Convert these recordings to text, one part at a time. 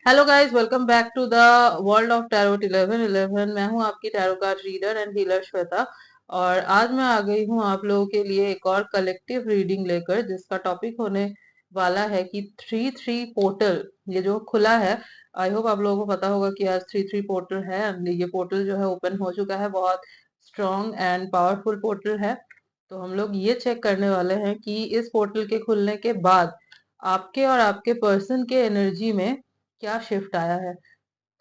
Hello guys, welcome back to the world of tarot 1111। मैं हूं आपकी tarot card reader and healer Shweta. और आज मैं आ गई हूं आप लोगों के लिए एक और कलेक्टिव रीडिंग लेकर, जिसका टॉपिक होने वाला है कि 3-3 पोर्टल ये जो खुला है। आई होप आप लोगों को पता होगा कि आज 3-3 पोर्टल है। ये पोर्टल जो है ओपन हो चुका है, बहुत स्ट्रॉन्ग एंड पावरफुल पोर्टल है। तो हम लोग ये चेक करने वाले हैं कि इस पोर्टल के खुलने के बाद आपके और आपके पर्सन के एनर्जी में क्या शिफ्ट आया है।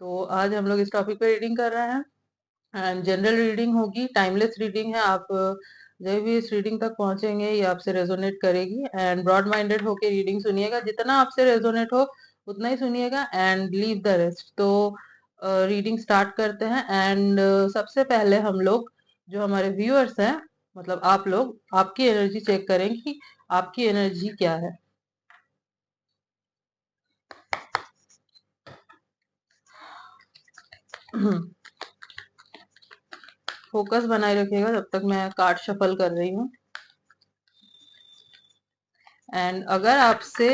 तो आज हम लोग इस टॉपिक पे रीडिंग कर रहे हैं एंड जनरल रीडिंग होगी, टाइमलेस रीडिंग है। आप जब भी इस रीडिंग तक पहुंचेंगे ये आपसे रेजोनेट करेगी एंड ब्रॉड माइंडेड होके रीडिंग सुनिएगा। जितना आपसे रेजोनेट हो उतना ही सुनिएगा एंड लीव द रेस्ट। तो रीडिंग स्टार्ट करते हैं एंड सबसे पहले हम लोग जो हमारे व्यूअर्स हैं, मतलब आप लोग, आपकी एनर्जी चेक करें कि आपकी एनर्जी क्या है। फोकस बनाए रखिएगा जब तक मैं कार्ड शफल कर रही हूँ। एंड अगर आपसे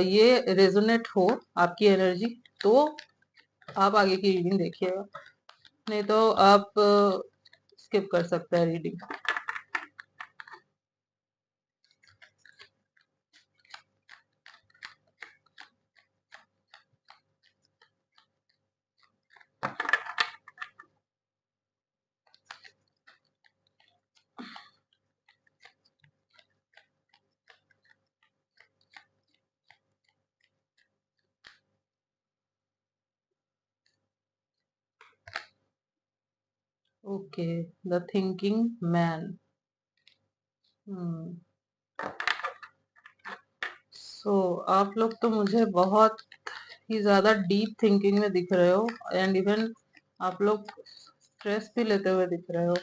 ये रेजोनेट हो आपकी एनर्जी, तो आप आगे की रीडिंग देखिएगा, नहीं तो आप स्किप कर सकते हैं reading. Okay, the thinking man. Hmm so आप लोग तो मुझे बहुत ही ज्यादा डीप थिंकिंग में दिख रहे हो एंड इवन आप लोग स्ट्रेस भी लेते हुए दिख रहे हो।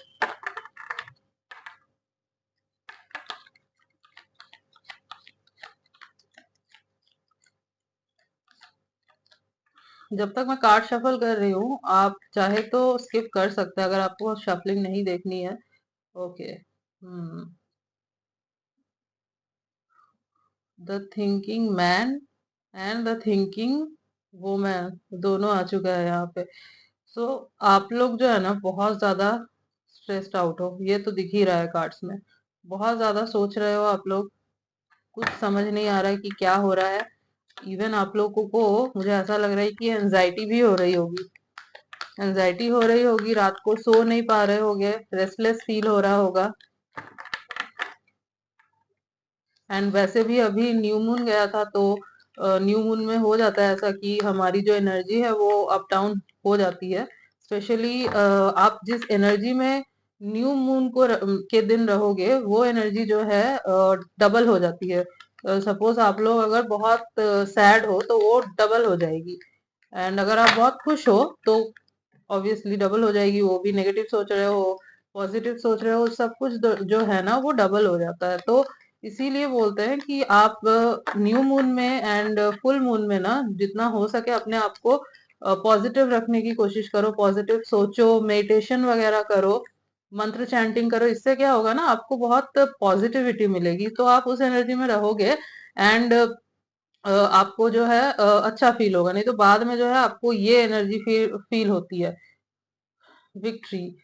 जब तक मैं कार्ड शफल कर रही हूँ आप चाहे तो स्किप कर सकते हैं अगर आपको शफलिंग नहीं देखनी है। Okay. The thinking man and the thinking women दोनों आ चुका है यहाँ पे। सो आप लोग जो है ना बहुत ज्यादा स्ट्रेस्ड आउट हो, ये तो दिख ही रहा है कार्ड्स में। बहुत ज्यादा सोच रहे हो आप लोग, कुछ समझ नहीं आ रहा है कि क्या हो रहा है। इवन आप लोगों को मुझे ऐसा लग रहा है कि एंजाइटी भी हो रही होगी। एंजाइटी हो रही होगी, रात को सो नहीं पा रहे होगे, रेस्टलेस फील हो रहा होगा। एंड वैसे भी अभी न्यू मून गया था, तो न्यू मून में हो जाता है ऐसा कि हमारी जो एनर्जी है वो अप डाउन हो जाती है। स्पेशली आप जिस एनर्जी में न्यू मून के दिन रहोगे वो एनर्जी जो है डबल हो जाती है। सपोज आप लोग अगर बहुत सैड हो तो वो डबल हो जाएगी। एंड अगर आप बहुत खुश हो तो ऑब्वियसली डबल हो जाएगी। वो भी नेगेटिव सोच रहे हो, पॉजिटिव सोच रहे हो, सब कुछ जो है ना वो डबल हो जाता है। तो इसीलिए बोलते हैं कि आप न्यू मून में एंड फुल मून में ना जितना हो सके अपने आप को पॉजिटिव रखने की कोशिश करो। पॉजिटिव सोचो, मेडिटेशन वगैरह करो, मंत्र चैंटिंग करो। इससे क्या होगा ना, आपको बहुत पॉजिटिविटी मिलेगी, तो आप उस एनर्जी में रहोगे एंड आपको जो है अच्छा फील होगा। नहीं तो बाद में जो है आपको ये एनर्जी फील होती है, विक्ट्री।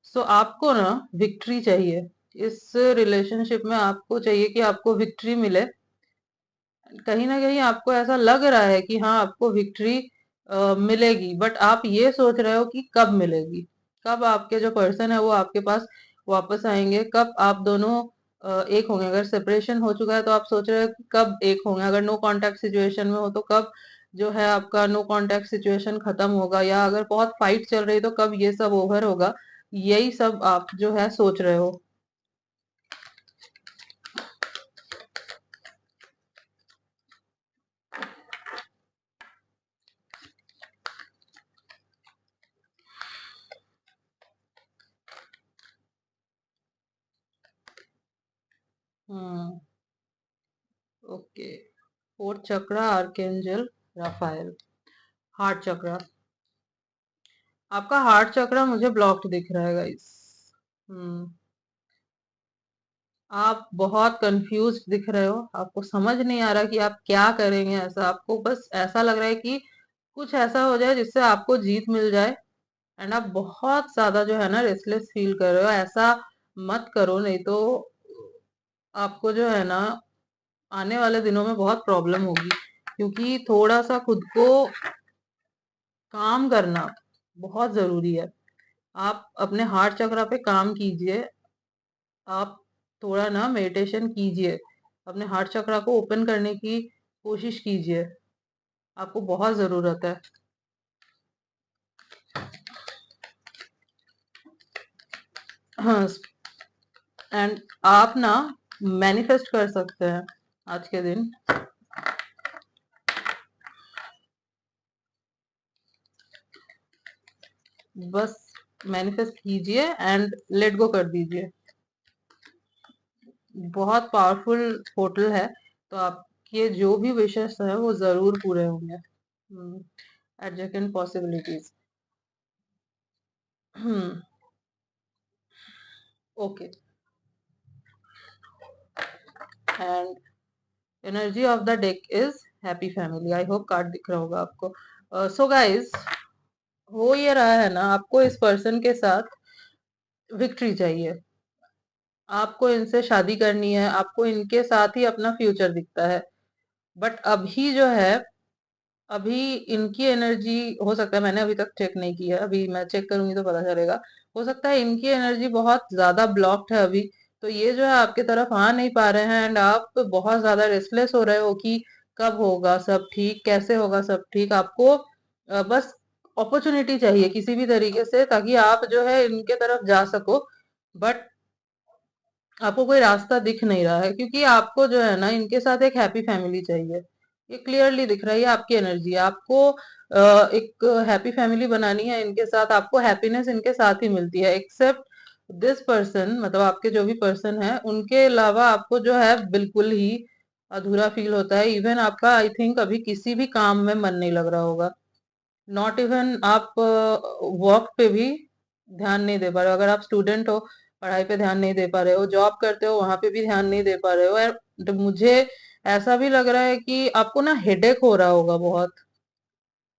सो आपको ना विक्ट्री चाहिए। इस रिलेशनशिप में आपको चाहिए कि आपको विक्ट्री मिले। कहीं ना कहीं आपको ऐसा लग रहा है कि हाँ आपको विक्ट्री मिलेगी, बट आप ये सोच रहे हो कि कब मिलेगी, कब आपके जो पर्सन है वो आपके पास वापस आएंगे, कब आप दोनों एक होंगे। अगर सेपरेशन हो चुका है तो आप सोच रहे हो कि कब एक होंगे। अगर नो कांटेक्ट सिचुएशन में हो तो कब जो है आपका नो कांटेक्ट सिचुएशन खत्म होगा, या अगर बहुत फाइट चल रही तो कब ये सब ओवर होगा। यही सब आप जो है सोच रहे हो। हम्म ओके। फोर्थ चक्रा, आर्केंजल राफाएल। हार्ट चक्रा, आपका हार्ट चक्रा मुझे ब्लॉक्ड दिख रहा है गाइस। हम्म आप बहुत कंफ्यूज दिख रहे हो, आपको समझ नहीं आ रहा कि आप क्या करेंगे। ऐसा आपको बस ऐसा लग रहा है कि कुछ ऐसा हो जाए जिससे आपको जीत मिल जाए। एंड आप बहुत ज्यादा जो है ना रेस्टलेस फील कर रहे हो। ऐसा मत करो, नहीं तो आपको जो है ना आने वाले दिनों में बहुत प्रॉब्लम होगी। क्योंकि थोड़ा सा खुद को काम करना बहुत जरूरी है। आप अपने हार्ट चक्रा पे काम कीजिए। आप थोड़ा ना मेडिटेशन कीजिए, अपने हार्ट चक्रा को ओपन करने की कोशिश कीजिए, आपको बहुत जरूरत है। हाँ, एंड आप ना मैनिफेस्ट कर सकते हैं आज के दिन। बस मैनिफेस्ट कीजिए एंड लेट गो कर दीजिए। बहुत पावरफुल पोर्टल है, तो आपके जो भी विशेष है वो जरूर पूरे होंगे। एडजेक्ट possibilities. Okay, and energy of the deck is happy family. I hope card दिख रहा होगा आपको। सो गाइस, हो ये रहा है ना, आपको इस पर्सन के साथ विक्ट्री चाहिए। आपको इनसे शादी करनी है, आपको इनके साथ ही अपना फ्यूचर दिखता है। बट अभी जो है, अभी इनकी एनर्जी, हो सकता है, मैंने अभी तक चेक नहीं किया, अभी मैं चेक करूंगी तो पता चलेगा। हो सकता है इनकी एनर्जी बहुत ज्यादा ब्लॉक्ड है अभी। तो ये जो है आपके तरफ आ नहीं पा रहे हैं एंड आप बहुत ज्यादा रेस्टलेस हो रहे हो कि कब होगा सब ठीक, कैसे होगा सब ठीक। आपको बस अपॉर्चुनिटी चाहिए किसी भी तरीके से, ताकि आप जो है इनके तरफ जा सको। बट आपको कोई रास्ता दिख नहीं रहा है, क्योंकि आपको जो है ना इनके साथ एक हैप्पी फैमिली चाहिए। ये क्लियरली दिख रही है आपकी एनर्जी। आपको एक हैप्पी फैमिली बनानी है इनके साथ, आपको हैप्पीनेस इनके साथ ही मिलती है। एक्सेप्ट दिस पर्सन, मतलब आपके जो भी पर्सन है उनके अलावा आपको जो है बिल्कुल ही अधूरा फील होता है। इवन आपका आई थिंक अभी किसी भी काम में मन नहीं लग रहा होगा। नॉट इवन आप वर्क पे भी ध्यान नहीं दे पा रहे हो। अगर आप स्टूडेंट हो, पढ़ाई पे ध्यान नहीं दे पा रहे हो, जॉब करते हो वहां पे भी ध्यान नहीं दे पा रहे हो। तो मुझे ऐसा भी लग रहा है कि आपको ना हेडेक हो रहा होगा बहुत।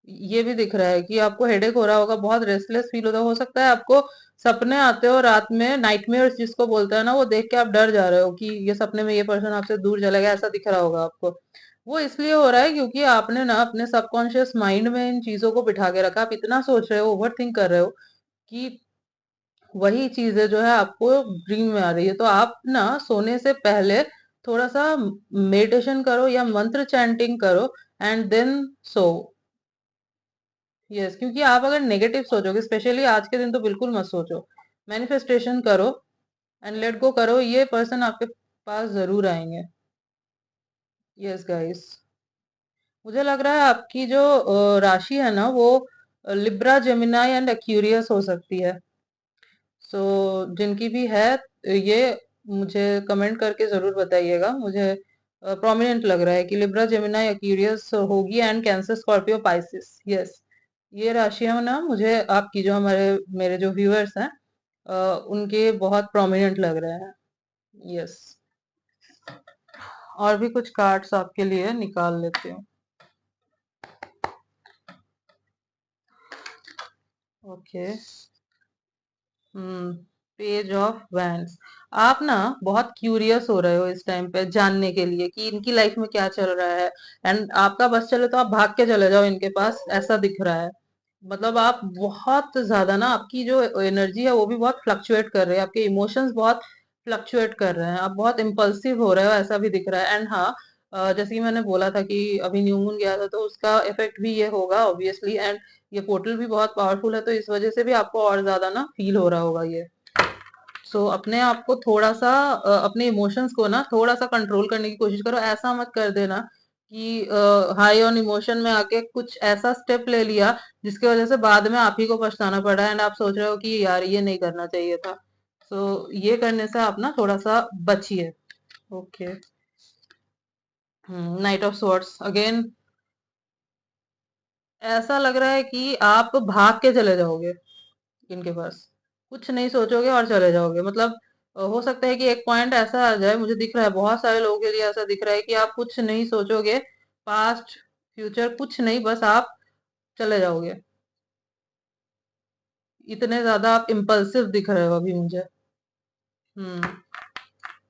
ये भी दिख रहा है कि आपको हेडेक हो रहा होगा, बहुत रेस्टलेस फील होता हो सकता है आपको। सपने आते हो रात में, नाइटमेयर्स जिसको बोलते हैं ना, वो देख के आप डर जा रहे हो कि ये सपने में ये पर्सन आपसे दूर चला गया, ऐसा दिख रहा होगा आपको। वो इसलिए हो रहा है क्योंकि आपने ना अपने सबकॉन्शियस माइंड में इन चीजों को बिठा के रखा। आप इतना सोच रहे हो, ओवर थिंक कर रहे हो कि वही चीजें जो है आपको ड्रीम में आ रही है। तो आप ना सोने से पहले थोड़ा सा मेडिटेशन करो या मंत्र चैंटिंग करो एंड देन सो। यस, क्योंकि आप अगर नेगेटिव सोचोगे, स्पेशली आज के दिन, तो बिल्कुल मत सोचो। मैनिफेस्टेशन करो एंड लेट गो करो, ये पर्सन आपके पास जरूर आएंगे। यस गाइस, मुझे लग रहा है आपकी जो राशि है ना वो लिब्रा, जेमिनाई एंड एक्यूरियस हो सकती है। सो जिनकी भी है ये, मुझे कमेंट करके जरूर बताइएगा। मुझे प्रोमिनेंट लग रहा है कि लिब्रा, जेमिनाई, एक्यूरियस होगी and cancer, Scorpio, Pisces. Yes, ये राशियां ना मुझे आपकी जो हमारे मेरे जो व्यूअर्स हैं उनके बहुत प्रोमिनेंट लग रहे हैं। यस, और भी कुछ कार्ड्स आपके लिए निकाल लेती हूँ। Okay. Hmm, page of wands. आप ना बहुत क्यूरियस हो रहे हो इस टाइम पे जानने के लिए कि इनकी लाइफ में क्या चल रहा है। एंड आपका बस चले तो आप भाग के चले जाओ इनके पास, ऐसा दिख रहा है। मतलब आप बहुत ज्यादा ना, आपकी जो एनर्जी है वो भी बहुत फ्लक्चुएट कर रहे हैं, आपके इमोशंस बहुत फ्लक्चुएट कर रहे हैं, आप बहुत इम्पल्सिव हो रहे हो, ऐसा भी दिख रहा है। एंड हाँ, जैसे कि मैंने बोला था कि अभी न्यू मून गया था तो उसका इफेक्ट भी ये होगा ऑब्वियसली। एंड ये पोर्टल भी बहुत पावरफुल है, तो इस वजह से भी आपको और ज्यादा ना फील हो रहा होगा ये। सो अपने आप को थोड़ा सा अपने इमोशंस को ना थोड़ा सा कंट्रोल करने की कोशिश करो। ऐसा मत कर देना कि हाई ऑन इमोशन में आके कुछ ऐसा स्टेप ले लिया जिसकी वजह से बाद में आप ही को पछताना पड़ा एंड आप सोच रहे हो कि यार ये नहीं करना चाहिए था। सो ये करने से आप ना थोड़ा सा बचिए। Okay. Night of swords again. ऐसा लग रहा है कि आप भाग के चले जाओगे इनके पास, कुछ नहीं सोचोगे और चले जाओगे। मतलब हो सकता है कि एक पॉइंट ऐसा आ जाए, मुझे दिख रहा है बहुत सारे लोगों के लिए ऐसा दिख रहा है कि आप कुछ नहीं सोचोगे, पास्ट फ्यूचर कुछ नहीं, बस आप चले जाओगे। इतने ज्यादा आप इम्पल्सिव दिख रहे हो अभी मुझे। हम्म।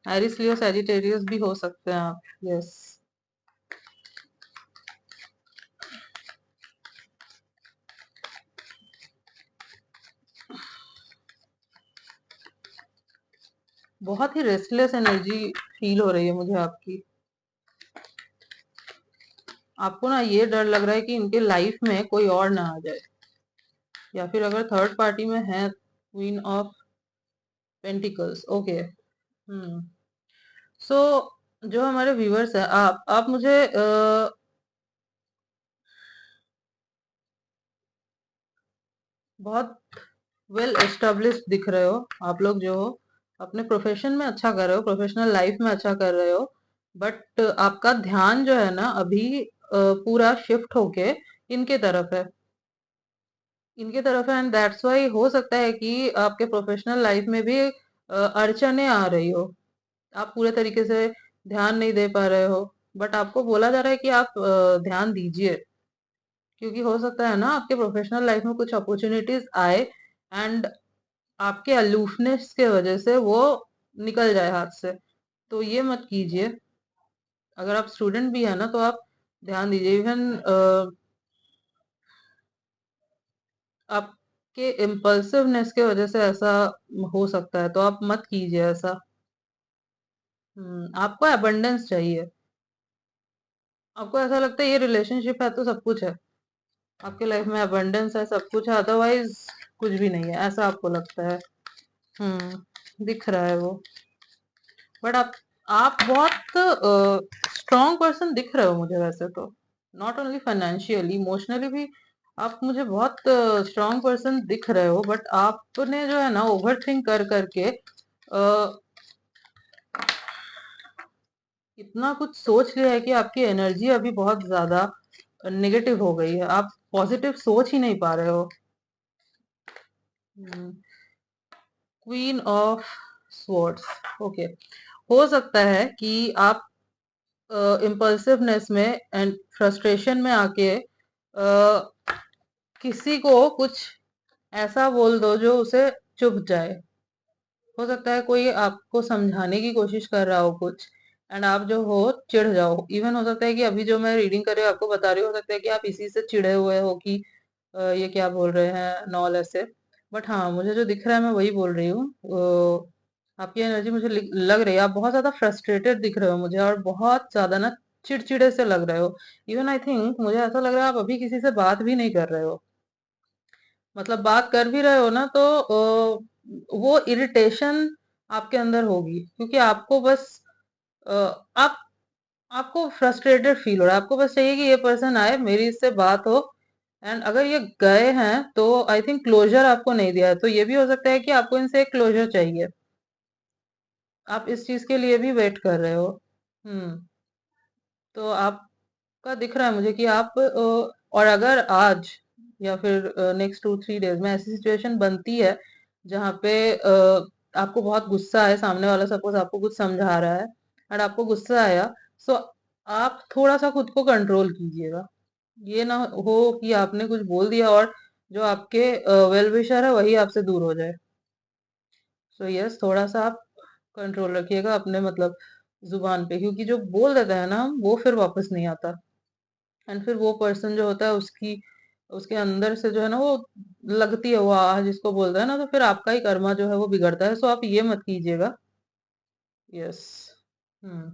एरिस लियो सैजिटेरियस भी हो सकते हैं आप। यस। बहुत ही रेस्टलेस एनर्जी फील हो रही है मुझे आपकी। आपको ना ये डर लग रहा है कि इनके लाइफ में कोई और ना आ जाए, या फिर अगर थर्ड पार्टी में है क्वीन ऑफ पेंटिकल्स। ओके। हम्म। सो जो हमारे व्यूअर्स है, आप मुझे बहुत वेल एस्टेब्लिश्ड दिख रहे हो। आप लोग जो हो अपने प्रोफेशन में अच्छा कर रहे हो, प्रोफेशनल लाइफ में अच्छा कर रहे हो, बट आपका ध्यान जो है ना अभी पूरा शिफ्ट होके इनके तरफ है, इनके तरफ है। एंड दैट्स वाई हो सकता है कि आपके प्रोफेशनल लाइफ में भी अड़चने आ रही हो, आप पूरे तरीके से ध्यान नहीं दे पा रहे हो। बट आपको बोला जा रहा है कि आप ध्यान दीजिए, क्योंकि हो सकता है ना आपके प्रोफेशनल लाइफ में कुछ अपॉर्चुनिटीज आए, एंड आपके अलूफनेस के वजह से वो निकल जाए हाथ से। तो ये मत कीजिए। अगर आप स्टूडेंट भी है ना तो आप ध्यान दीजिए। इवन आपके इम्पल्सिवनेस के वजह से ऐसा हो सकता है, तो आप मत कीजिए ऐसा। आपको अबंडेंस चाहिए। आपको ऐसा लगता है ये रिलेशनशिप है तो सब कुछ है, आपके लाइफ में अबंडेंस है, सब कुछ है, अदरवाइज कुछ भी नहीं है, ऐसा आपको लगता है। दिख रहा है वो। बट आप बहुत स्ट्रॉन्ग पर्सन दिख रहे हो मुझे वैसे तो। नॉट ओनली फाइनेंशियली, इमोशनली भी आप मुझे बहुत स्ट्रॉन्ग पर्सन दिख रहे हो। बट आपने जो है ना ओवर थिंक कर करके इतना कुछ सोच लिया है कि आपकी एनर्जी अभी बहुत ज्यादा नेगेटिव हो गई है, आप पॉजिटिव सोच ही नहीं पा रहे हो। Queen of swords. ओके। हो सकता है कि आप इम्पल्सिवनेस में एंड फ्रस्ट्रेशन में आके किसी को कुछ ऐसा बोल दो जो उसे चुभ जाए। हो सकता है कोई आपको समझाने की कोशिश कर रहा हो कुछ, एंड आप जो हो चिढ़ जाओ। इवन हो सकता है कि अभी जो मैं रीडिंग कर रही हूँ आपको बता रही हूँ, हो सकता है कि आप इसी से चिढ़े हुए हो कि ये क्या बोल रहे हैं नॉल ऐसे। बट हाँ, मुझे जो दिख रहा है मैं वही बोल रही हूँ। आपकी एनर्जी मुझे लग रही है, आप बहुत ज्यादा फ्रस्ट्रेटेड दिख रहे हो मुझे, और बहुत ज्यादा ना चिड़चिड़े से लग रहे हो। इवन आई थिंक मुझे ऐसा लग रहा है आप अभी किसी से बात भी नहीं कर रहे हो। मतलब बात कर भी रहे हो ना तो वो इरिटेशन आपके अंदर होगी, क्योंकि आपको बस अ, आप आपको फ्रस्ट्रेटेड फील हो रहा है, आपको बस चाहिए कि ये पर्सन आए, मेरी इससे बात हो। एंड अगर ये गए हैं तो आई थिंक क्लोजर आपको नहीं दिया है, तो ये भी हो सकता है कि आपको इनसे एक क्लोजर चाहिए। आप इस चीज के लिए भी वेट कर रहे हो। हम्म। तो आपका दिख रहा है मुझे कि आप और अगर आज या फिर नेक्स्ट 2-3 डेज में ऐसी सिचुएशन बनती है जहाँ पे आपको बहुत गुस्सा है, सामने वाला सपोज आपको कुछ समझा रहा है और आपको गुस्सा आया, सो आप थोड़ा सा खुद को कंट्रोल कीजिएगा। ये ना हो कि आपने कुछ बोल दिया और जो आपके वेल विशर है वही आपसे दूर हो जाए। सो यस, थोड़ा सा आप कंट्रोल रखिएगा अपने मतलब जुबान पे, क्योंकि जो बोल देता है ना हम, वो फिर वापस नहीं आता। एंड फिर वो पर्सन जो होता है उसकी उसके अंदर से जो है ना वो लगती है वो आह जिसको बोलता है ना, तो फिर आपका ही कर्मा जो है वो बिगड़ता है। सो आप ये मत कीजिएगा। Yes. Hmm.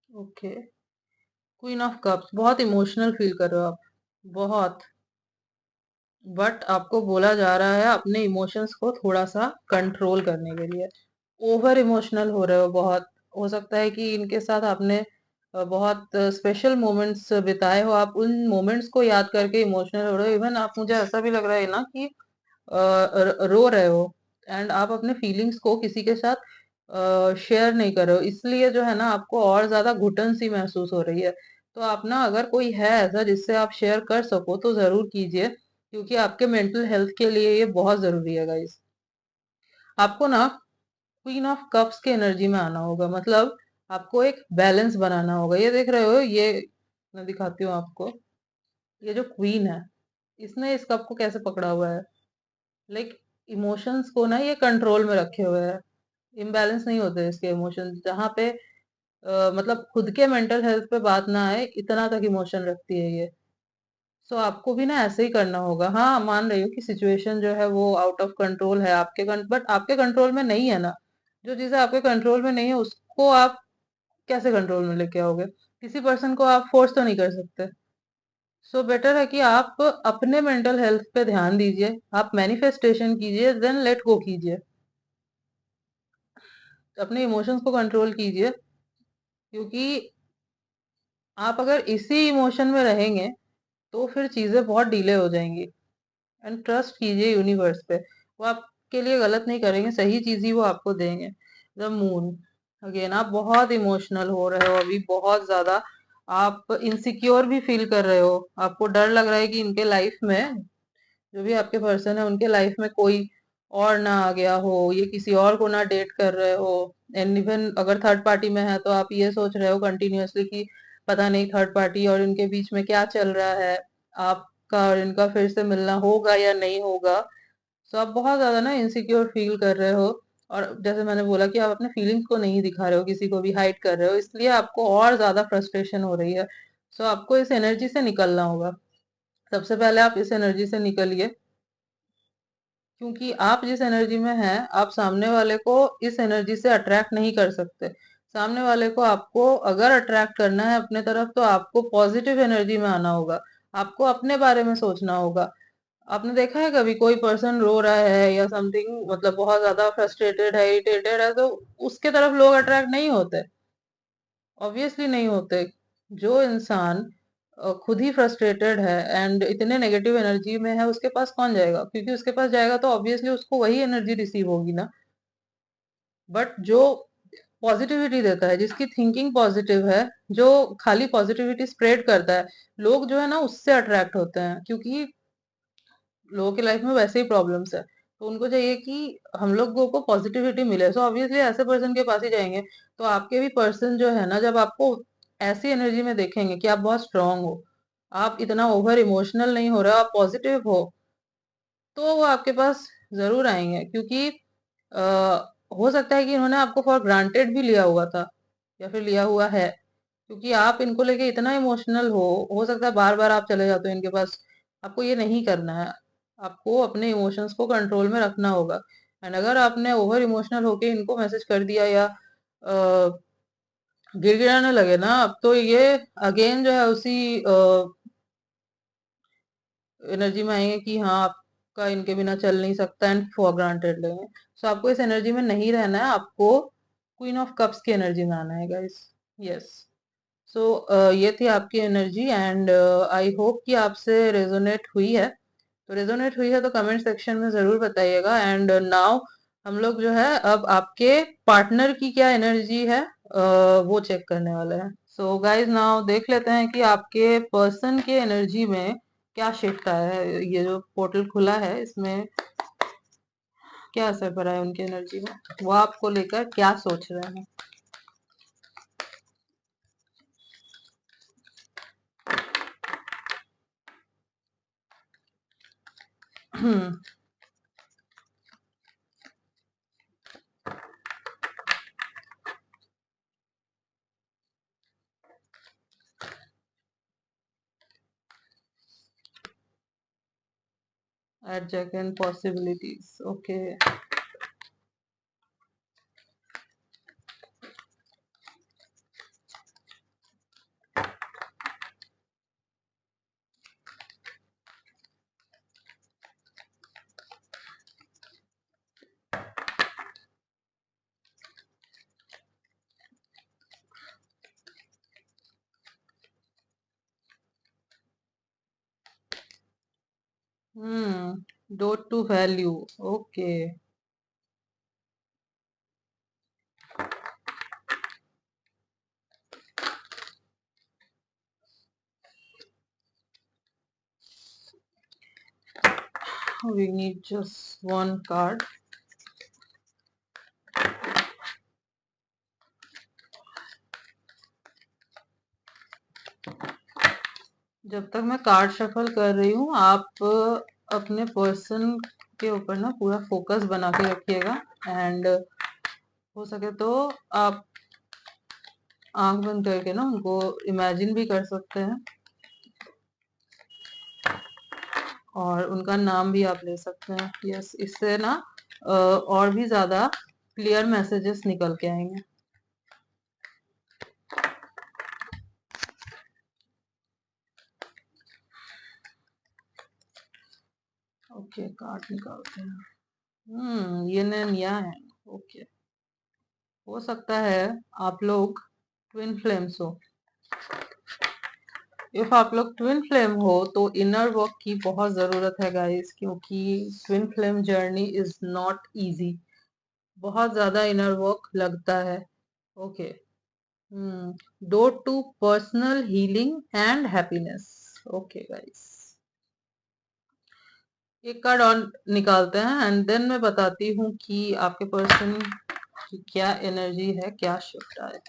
Okay. Queen of cups, बहुत इमोशनल फील कर रहे हो आप, बहुत। बट आपको बोला जा रहा है अपने इमोशंस को थोड़ा सा कंट्रोल करने के लिए। ओवर इमोशनल हो रहे हो बहुत। हो सकता है कि इनके साथ आपने बहुत स्पेशल मोमेंट्स बिताए हो, आप उन मोमेंट्स को याद करके इमोशनल हो रहे हो। इवन आप, मुझे ऐसा भी लग रहा है ना कि रो रहे हो, एंड आप अपने फीलिंग्स को किसी के साथ शेयर नहीं कर रहे हो, इसलिए जो है ना आपको और ज्यादा घुटन सी महसूस हो रही है। तो आप ना, अगर कोई है ऐसा जिससे आप शेयर कर सको तो जरूर कीजिए, क्योंकि आपके मेंटल हेल्थ के लिए ये बहुत जरूरी है गाइस। आपको ना क्वीन ऑफ कप्स के एनर्जी में आना होगा, मतलब आपको एक बैलेंस बनाना होगा। ये देख रहे हो, ये मैं दिखाती हूँ आपको। ये जो क्वीन है, इसने इस कप को कैसे पकड़ा हुआ है, लाइक इमोशंस को ना ये कंट्रोल में रखे हुए है। इम्बैलेंस नहीं होते इसके इमोशंस, जहाँ पे मतलब खुद के मेंटल हेल्थ पे बात ना आए इतना तक इमोशन रखती है ये। सो आपको भी ना ऐसे ही करना होगा। हाँ, मान रही हूँ कि सिचुएशन जो है वो आउट ऑफ कंट्रोल है आपके, बट आपके कंट्रोल में नहीं है ना। जो चीजें आपके कंट्रोल में नहीं है उसको आप कैसे कंट्रोल में लेके आओगे? किसी पर्सन को आप फोर्स तो नहीं कर सकते। सो बेटर है कि आप अपने मेंटल हेल्थ पे ध्यान दीजिए, आप मैनिफेस्टेशन कीजिए, देन लेट गो कीजिए, अपने इमोशंस को कंट्रोल कीजिए। क्योंकि आप अगर इसी इमोशन में रहेंगे तो फिर चीजें बहुत डिले हो जाएंगी। एंड ट्रस्ट कीजिए यूनिवर्स पे, वो आपके लिए गलत नहीं करेंगे, सही चीज ही वो आपको देंगे। द मून, अगेन आप बहुत इमोशनल हो रहे हो अभी, बहुत ज्यादा। आप इनसिक्योर भी फील कर रहे हो, आपको डर लग रहा है कि इनके लाइफ में, जो भी आपके पर्सन है उनके लाइफ में कोई और ना आ गया हो, ये किसी और को ना डेट कर रहे हो। एंड इवन अगर थर्ड पार्टी में है तो आप ये सोच रहे हो कंटिन्यूअसली कि पता नहीं थर्ड पार्टी और इनके बीच में क्या चल रहा है, आपका और इनका फिर से मिलना होगा या नहीं होगा। सो आप बहुत ज्यादा ना इनसिक्योर फील कर रहे हो, और जैसे मैंने बोला कि आप अपने फीलिंग्स को नहीं दिखा रहे हो, किसी को भी हाइड कर रहे हो, इसलिए आपको और ज्यादा फ्रस्ट्रेशन हो रही है। सो आपको इस एनर्जी से निकलना होगा। सबसे पहले आप इस एनर्जी से निकलिए, क्योंकि आप जिस एनर्जी में हैं आप सामने वाले को इस एनर्जी से अट्रैक्ट नहीं कर सकते। सामने वाले को आपको अगर अट्रैक्ट करना है अपने तरफ तो आपको पॉजिटिव एनर्जी में आना होगा, आपको अपने बारे में सोचना होगा। आपने देखा है कभी कोई पर्सन रो रहा है या समथिंग, मतलब बहुत ज्यादा फ्रस्ट्रेटेड है, इरिटेटेड है, तो उसके तरफ लोग अट्रैक्ट नहीं होते, ऑब्वियसली नहीं होते। जो इंसान खुद ही फ्रस्ट्रेटेड है एंड इतने नेगेटिव एनर्जी में है, उसके पास कौन जाएगा? क्योंकि उसके पास जाएगा तो ऑब्वियसली उसको वही एनर्जी रिसीव होगी ना। बट जो पॉजिटिविटी देता है, जिसकी थिंकिंग पॉजिटिव है, जो खाली पॉजिटिविटी स्प्रेड करता है, लोग जो है ना उससे अट्रैक्ट होते हैं। क्योंकि लोगों की लाइफ में वैसे ही प्रॉब्लम्स है, तो उनको चाहिए कि हम लोगों को पॉजिटिविटी मिले, सो ऑब्वियसली ऐसे पर्सन के पास ही जाएंगे। तो आपके भी पर्सन जो है ना, जब आपको ऐसी एनर्जी में देखेंगे कि आप बहुत स्ट्रांग हो, आप इतना ओवर इमोशनल नहीं हो रहे हो, आप पॉजिटिव हो, तो वो आपके पास जरूर आएंगे। क्योंकि आ, हो सकता है कि इन्होंने आपको फॉर ग्रांटेड भी लिया हुआ था या फिर लिया हुआ है, क्योंकि आप इनको लेके इतना इमोशनल हो सकता है बार बार आप चले जाते हो इनके पास। आपको ये नहीं करना है, आपको अपने इमोशंस को कंट्रोल में रखना होगा। एंड अगर आपने ओवर इमोशनल होके इनको मैसेज कर दिया या गिड़गिड़ाने लगे ना, अब तो ये अगेन जो है उसी एनर्जी में आएंगे कि हाँ आपका इनके बिना चल नहीं सकता, एंड फॉर ग्रांटेड लेंगे। सो आपको इस एनर्जी में नहीं रहना है, आपको क्वीन ऑफ कप्स की एनर्जी में आना है गाइस। यस। सो ये थी आपकी एनर्जी, एंड आई होप कि आपसे रेजोनेट हुई है। तो रेजोनेट हुई है तो कमेंट सेक्शन में जरूर बताइएगा। एंड नाउ हम लोग जो है अब आपके पार्टनर की क्या एनर्जी है वो चेक करने वाले हैं। सो गाइज नाउ देख लेते हैं कि आपके पर्सन के एनर्जी में क्या शिफ्ट आया है। ये जो पोर्टल खुला है इसमें क्या असर पड़ा है उनकी एनर्जी में, वो आपको लेकर क्या सोच रहे हैं। adjacent possibilities, okay. Dot to value. Okay. We need just one card. जब तक मैं कार्ड शफल कर रही हूँ, आप अपने पर्सन के ऊपर ना पूरा फोकस बना के रखिएगा, एंड हो सके तो आप आंख बंद करके ना उनको इमेजिन भी कर सकते हैं, और उनका नाम भी आप ले सकते हैं। यस, इससे ना और भी ज्यादा क्लियर मैसेजेस निकल के आएंगे। ओके, कार्ड निकालते हैं। ये या है। ओके, हो सकता है आप लोग ट्विन फ्लेम्स हो। इफ आप लोग ट्विन फ्लेम हो तो इनर वर्क की बहुत जरूरत है गाइस, क्योंकि twin flame journey is not easy. बहुत ज्यादा इनर वर्क लगता है। Okay. Door to personal healing and happiness. Okay guys, एक कार्ड और निकालते हैं, एंड देन मैं बताती हूँ कि आपके पर्सन की क्या एनर्जी है, क्या शिफ्ट आए।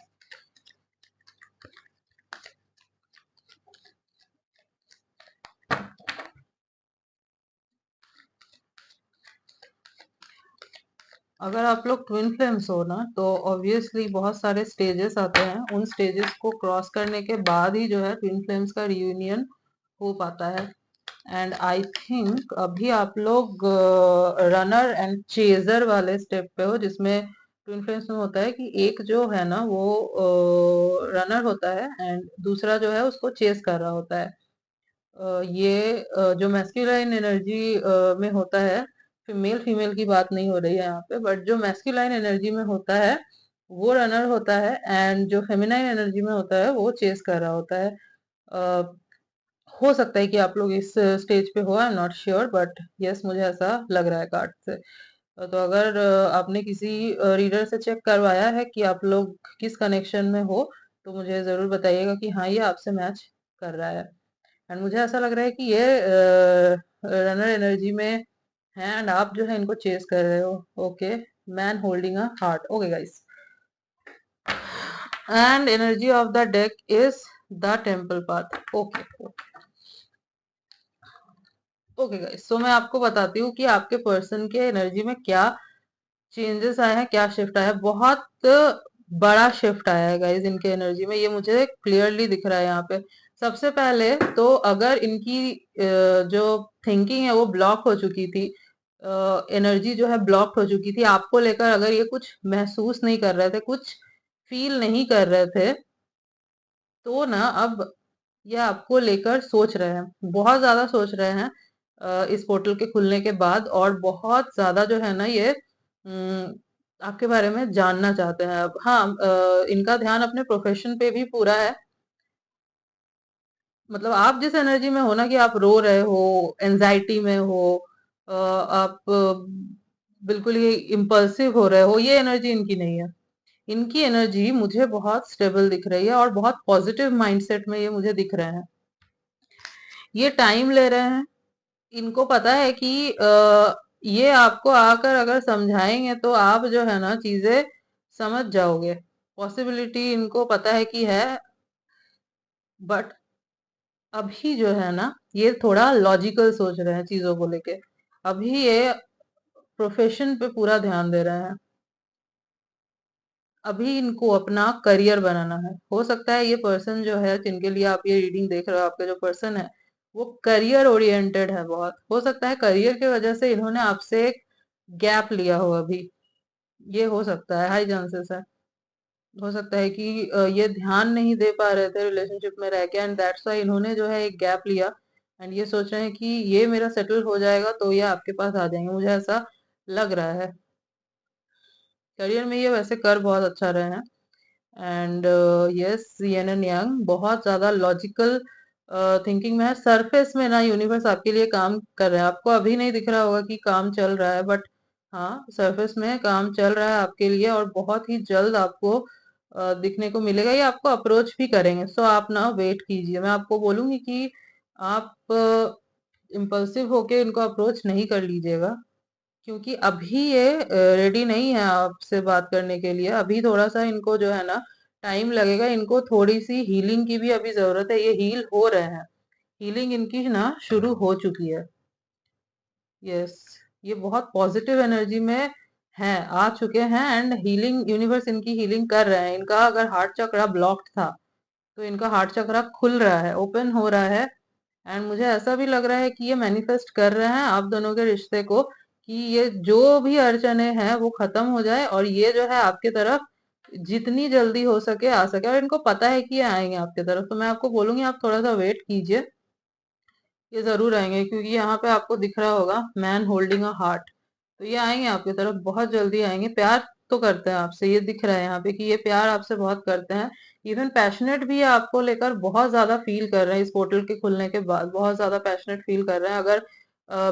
अगर आप लोग ट्विन फ्लेम्स हो ना, तो ऑब्वियसली बहुत सारे स्टेजेस आते हैं। उन स्टेजेस को क्रॉस करने के बाद ही जो है ट्विन फ्लेम्स का रियूनियन हो पाता है। एंड आई थिंक अभी आप लोग रनर एंड चेजर वाले स्टेप पे हो, जिसमें ट्विन फ्लेम्स में होता है कि एक जो है ना वो रनर होता है, एंड दूसरा जो है उसको चेस कर रहा होता है। ये जो मैस्कुलाइन एनर्जी में होता है, मेल फीमेल की बात नहीं हो रही है यहाँ पे, बट जो मैस्कुलाइन एनर्जी में होता है वो रनर होता है, एंड जो फेमिनाइन एनर्जी में होता है वो चेस कर रहा होता है। हो सकता है कि आप लोग इस स्टेज पे हो, I am not sure, but yes, मुझे ऐसा लग रहा है कार्ड से। तो अगर आपने किसी रीडर से चेक करवाया है कि आप लोग किस कनेक्शन में हो, तो मुझे जरूर बताइएगा कि हाँ, ये आपसे मैच कर रहा है। एंड मुझे ऐसा लग रहा है कि ये रनर एनर्जी में है, एंड आप जो है इनको चेस कर रहे हो। Okay, man holding a heart. Okay guys, and energy of the deck is the temple path. Okay. Okay guys, तो मैं आपको बताती हूँ कि आपके पर्सन के एनर्जी में क्या चेंजेस आए हैं, क्या शिफ्ट आया है। बहुत बड़ा शिफ्ट आया है गाइस इनके एनर्जी में, ये मुझे क्लियरली दिख रहा है यहाँ पे। सबसे पहले तो अगर इनकी जो थिंकिंग है वो ब्लॉक हो चुकी थी, एनर्जी जो है ब्लॉक हो चुकी थी आपको लेकर, अगर ये कुछ महसूस नहीं कर रहे थे, कुछ फील नहीं कर रहे थे, तो ना अब ये आपको लेकर सोच रहे हैं, बहुत ज्यादा सोच रहे हैं इस पोर्टल के खुलने के बाद, और बहुत ज्यादा जो है ना ये आपके बारे में जानना चाहते हैं अब। हाँ, इनका ध्यान अपने प्रोफेशन पे भी पूरा है। मतलब आप जिस एनर्जी में हो ना, कि आप रो रहे हो, एंजाइटी में हो, आप बिल्कुल ही इम्पल्सिव हो रहे हो, ये एनर्जी इनकी नहीं है। इनकी एनर्जी मुझे बहुत स्टेबल दिख रही है, और बहुत पॉजिटिव माइंडसेट में ये मुझे दिख रहे हैं। ये टाइम ले रहे हैं। इनको पता है कि ये आपको आकर अगर समझाएंगे तो आप जो है ना चीजें समझ जाओगे। पॉसिबिलिटी इनको पता है कि है, बट अभी जो है ना ये थोड़ा लॉजिकल सोच रहे हैं चीजों को लेके। अभी ये प्रोफेशन पे पूरा ध्यान दे रहे हैं। अभी इनको अपना करियर बनाना है। हो सकता है ये पर्सन जो है, जिनके लिए आप ये रीडिंग देख रहे हो, आपके जो पर्सन है वो करियर ओरिएंटेड है बहुत। हो सकता है करियर की वजह से इन्होंने आपसे एक गैप लिया हो अभी। ये हो सकता है, हाई चांसेस है। हो सकता है कि ये ध्यान नहीं दे पा रहे थे रिलेशनशिप में रह के, एंड दैट्स वाई इन्होंने जो है एक गैप लिया, एंड ये सोच रहे हैं कि ये मेरा सेटल हो जाएगा तो ये आपके पास आ जाएंगे। मुझे ऐसा लग रहा है। करियर में ये वैसे कर बहुत अच्छा रहे हैं, and yes, yen and yang बहुत ज्यादा लॉजिकल थिंकिंग में है। सरफेस में ना यूनिवर्स आपके लिए काम कर रहा है, आपको अभी नहीं दिख रहा होगा कि काम चल रहा है, बट हाँ, सरफेस में काम चल रहा है आपके लिए, और बहुत ही जल्द आपको दिखने को मिलेगा, ये आपको अप्रोच भी करेंगे। सो आप ना वेट कीजिए, मैं आपको बोलूंगी कि आप इम्पल्सिव होके इनको अप्रोच नहीं कर लीजिएगा, क्योंकि अभी ये रेडी नहीं है आपसे बात करने के लिए। अभी थोड़ा सा इनको जो है ना टाइम लगेगा, इनको थोड़ी सी हीलिंग की भी अभी जरूरत है। ये हील हो रहे हैं, हीलिंग इनकी ना शुरू हो चुकी है। यस, ये बहुत पॉजिटिव एनर्जी में है, आ चुके हैं, एंड हीलिंग यूनिवर्स इनकी हीलिंग कर रहे हैं। इनका अगर हार्ट चक्रा ब्लॉक्ड था तो इनका हार्ट चक्रा खुल रहा है, ओपन हो रहा है। एंड मुझे ऐसा भी लग रहा है कि ये मैनिफेस्ट कर रहे हैं आप दोनों के रिश्ते को, कि ये जो भी अड़चने हैं वो खत्म हो जाए, और ये जो है आपके तरफ जितनी जल्दी हो सके आ सके, और इनको पता है कि ये आएंगे आपके तरफ। तो मैं आपको बोलूंगी आप थोड़ा सा वेट कीजिए, ये जरूर आएंगे, क्योंकि यहाँ पे आपको दिख रहा होगा मैन होल्डिंग अ हार्ट। तो ये आएंगे आपकी तरफ, बहुत जल्दी आएंगे। प्यार तो करते हैं आपसे, ये दिख रहा है यहाँ पे कि ये प्यार आपसे बहुत करते हैं। इवन पैशनेट भी है आपको लेकर, बहुत ज्यादा फील कर रहे हैं इस पोर्टल के खुलने के बाद, बहुत ज्यादा पैशनेट फील कर रहे हैं। अगर